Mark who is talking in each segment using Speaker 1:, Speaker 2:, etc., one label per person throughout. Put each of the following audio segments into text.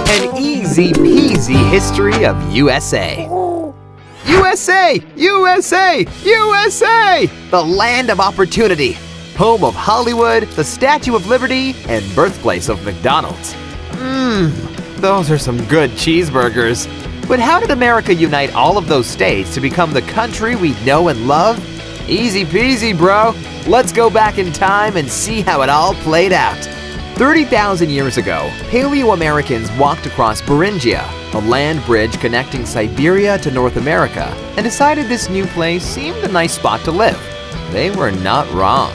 Speaker 1: An easy peasy history of USA. USA! USA! USA! The land of opportunity. Home of Hollywood, the Statue of Liberty, and birthplace of McDonald's. Those are some good cheeseburgers. But how did America unite all of those states to become the country we know and love? Easy peasy, bro. Let's go back in time and see how it all played out. 30,000 years ago, Paleo-Americans walked across Beringia, a land bridge connecting Siberia to North America, and decided this new place seemed a nice spot to live. They were not wrong.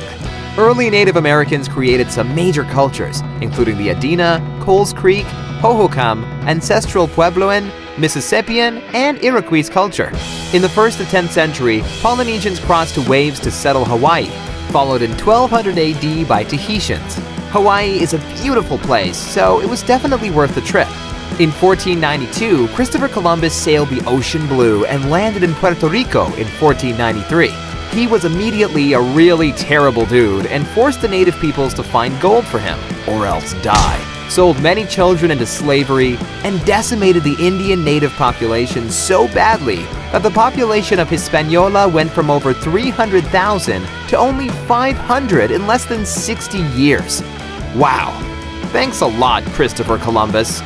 Speaker 1: Early Native Americans created some major cultures, including the Adena, Coles Creek, Hohokam, Ancestral Puebloan, Mississippian, and Iroquois culture. In the 1st to 10th century, Polynesians crossed to waves to settle Hawaii, followed in 1200 AD by Tahitians. Hawaii is a beautiful place, so it was definitely worth the trip. In 1492, Christopher Columbus sailed the ocean blue and landed in Puerto Rico in 1493. He was immediately a really terrible dude and forced the native peoples to find gold for him, or else die, sold many children into slavery, and decimated the Indian native population so badly that the population of Hispaniola went from over 300,000 to only 500 in less than 60 years. Wow. Thanks a lot, Christopher Columbus.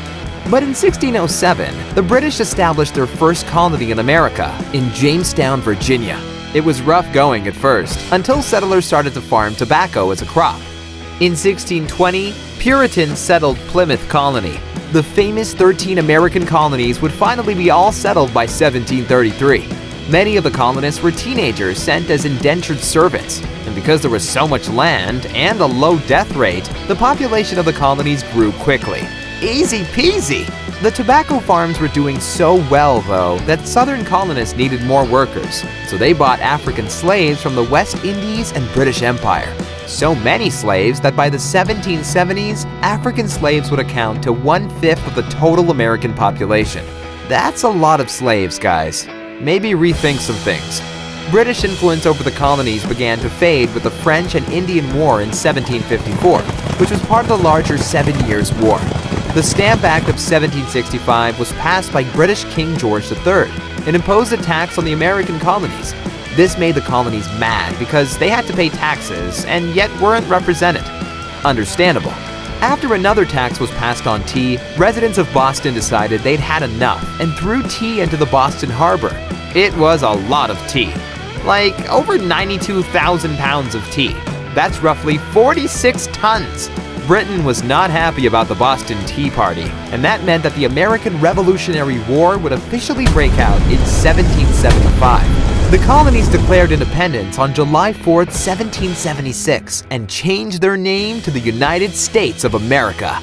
Speaker 1: But in 1607, the British established their first colony in America, in Jamestown, Virginia. It was rough going at first, until settlers started to farm tobacco as a crop. In 1620, Puritans settled Plymouth Colony. The famous 13 American colonies would finally be all settled by 1733. Many of the colonists were teenagers sent as indentured servants, and because there was so much land and a low death rate, the population of the colonies grew quickly. Easy peasy! The tobacco farms were doing so well, though, that southern colonists needed more workers, so they bought African slaves from the West Indies and British Empire. So many slaves that by the 1770s, African slaves would account to 1/5 of the total American population. That's a lot of slaves, guys. Maybe rethink some things. British influence over the colonies began to fade with the French and Indian War in 1754, which was part of the larger 7 Years' War. The Stamp Act of 1765 was passed by British King George III and imposed a tax on the American colonies. This made the colonies mad because they had to pay taxes and yet weren't represented. Understandable. After another tax was passed on tea, residents of Boston decided they'd had enough and threw tea into the Boston Harbor. It was a lot of tea. Like over 92,000 pounds of tea. That's roughly 46 tons. Britain was not happy about the Boston Tea Party, and that meant that the American Revolutionary War would officially break out in 1775. The colonies declared independence on July 4th, 1776, and changed their name to the United States of America.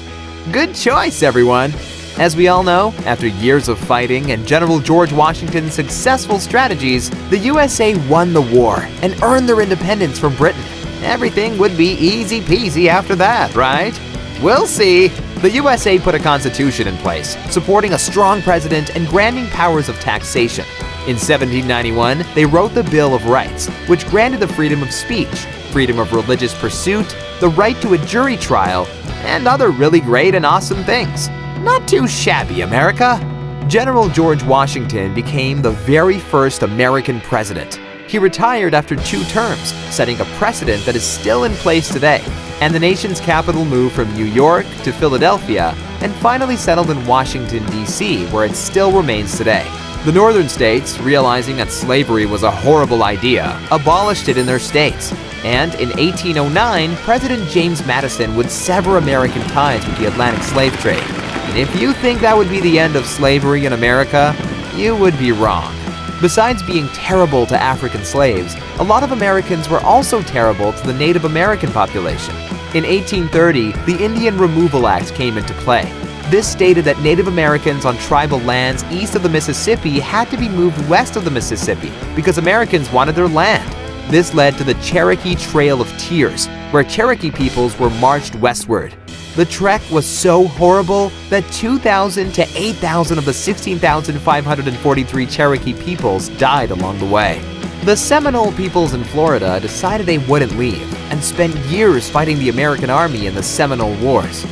Speaker 1: Good choice, everyone! As we all know, after years of fighting and General George Washington's successful strategies, the USA won the war and earned their independence from Britain. Everything would be easy peasy after that, right? We'll see. The USA put a constitution in place, supporting a strong president and granting powers of taxation. In 1791, they wrote the Bill of Rights, which granted the freedom of speech, freedom of religious pursuit, the right to a jury trial, and other really great and awesome things. Not too shabby, America. General George Washington became the very first American president. He retired after 2 terms, setting a precedent that is still in place today. And the nation's capital moved from New York to Philadelphia and finally settled in Washington, D.C., where it still remains today. The northern states, realizing that slavery was a horrible idea, abolished it in their states. And in 1809, President James Madison would sever American ties with the Atlantic slave trade. And if you think that would be the end of slavery in America, you would be wrong. Besides being terrible to African slaves, a lot of Americans were also terrible to the Native American population. In 1830, the Indian Removal Act came into play. This stated that Native Americans on tribal lands east of the Mississippi had to be moved west of the Mississippi because Americans wanted their land. This led to the Cherokee Trail of Tears, where Cherokee peoples were marched westward. The trek was so horrible that 2,000 to 8,000 of the 16,543 Cherokee peoples died along the way. The Seminole peoples in Florida decided they wouldn't leave and spent years fighting the American Army in the Seminole Wars.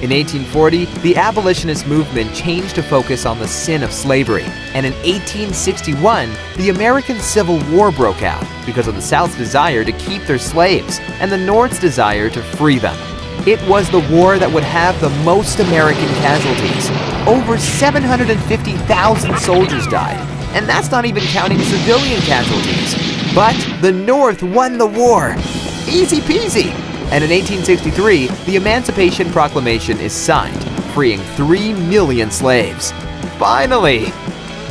Speaker 1: In 1840, the abolitionist movement changed to focus on the sin of slavery, and in 1861, the American Civil War broke out because of the South's desire to keep their slaves and the North's desire to free them. It was the war that would have the most American casualties. Over 750,000 soldiers died, and that's not even counting civilian casualties. But the North won the war. Easy peasy. And in 1863, the Emancipation Proclamation is signed, freeing 3 million slaves. Finally!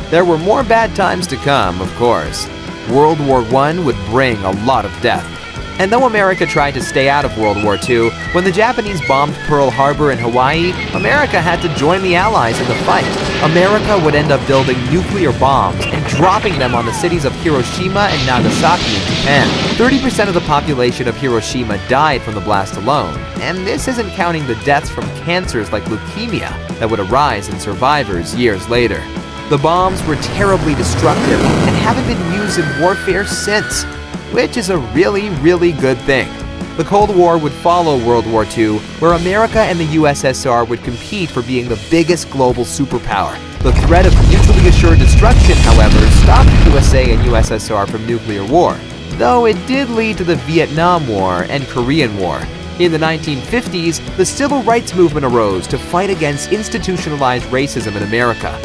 Speaker 1: There were more bad times to come, of course. World War I would bring a lot of death. And though America tried to stay out of World War II, when the Japanese bombed Pearl Harbor in Hawaii, America had to join the Allies in the fight. America would end up building nuclear bombs and dropping them on the cities of Hiroshima and Nagasaki in Japan. 30% of the population of Hiroshima died from the blast alone, and this isn't counting the deaths from cancers like leukemia that would arise in survivors years later. The bombs were terribly destructive and haven't been used in warfare since, which is a really good thing. The Cold War would follow World War II, where America and the USSR would compete for being the biggest global superpower. The threat of mutually assured destruction, however, stopped the USA and USSR from nuclear war, though it did lead to the Vietnam War and Korean War. In the 1950s, the civil rights movement arose to fight against institutionalized racism in America.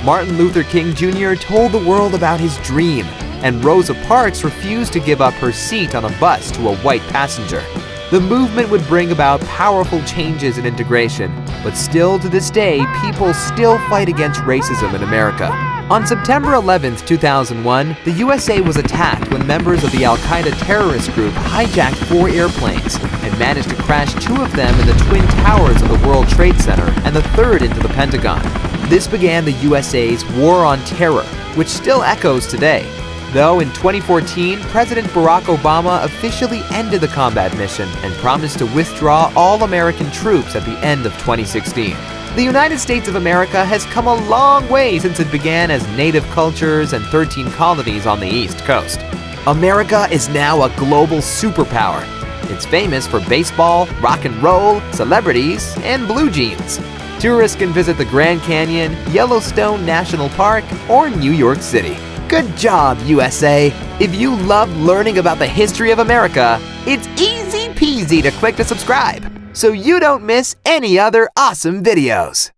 Speaker 1: Martin Luther King Jr. told the world about his dream, and Rosa Parks refused to give up her seat on a bus to a white passenger. The movement would bring about powerful changes in integration, but still to this day, people still fight against racism in America. On September 11, 2001, the USA was attacked when members of the Al-Qaeda terrorist group hijacked 4 airplanes and managed to crash 2 of them in the Twin Towers of the World Trade Center and the 3rd into the Pentagon. This began the USA's War on Terror, which still echoes today. Though in 2014, President Barack Obama officially ended the combat mission and promised to withdraw all American troops at the end of 2016. The United States of America has come a long way since it began as native cultures and 13 colonies on the East Coast. America is now a global superpower. It's famous for baseball, rock and roll, celebrities, and blue jeans. Tourists can visit the Grand Canyon, Yellowstone National Park, or New York City. Good job, USA! If you love learning about the history of America, it's easy peasy to click to subscribe, so you don't miss any other awesome videos.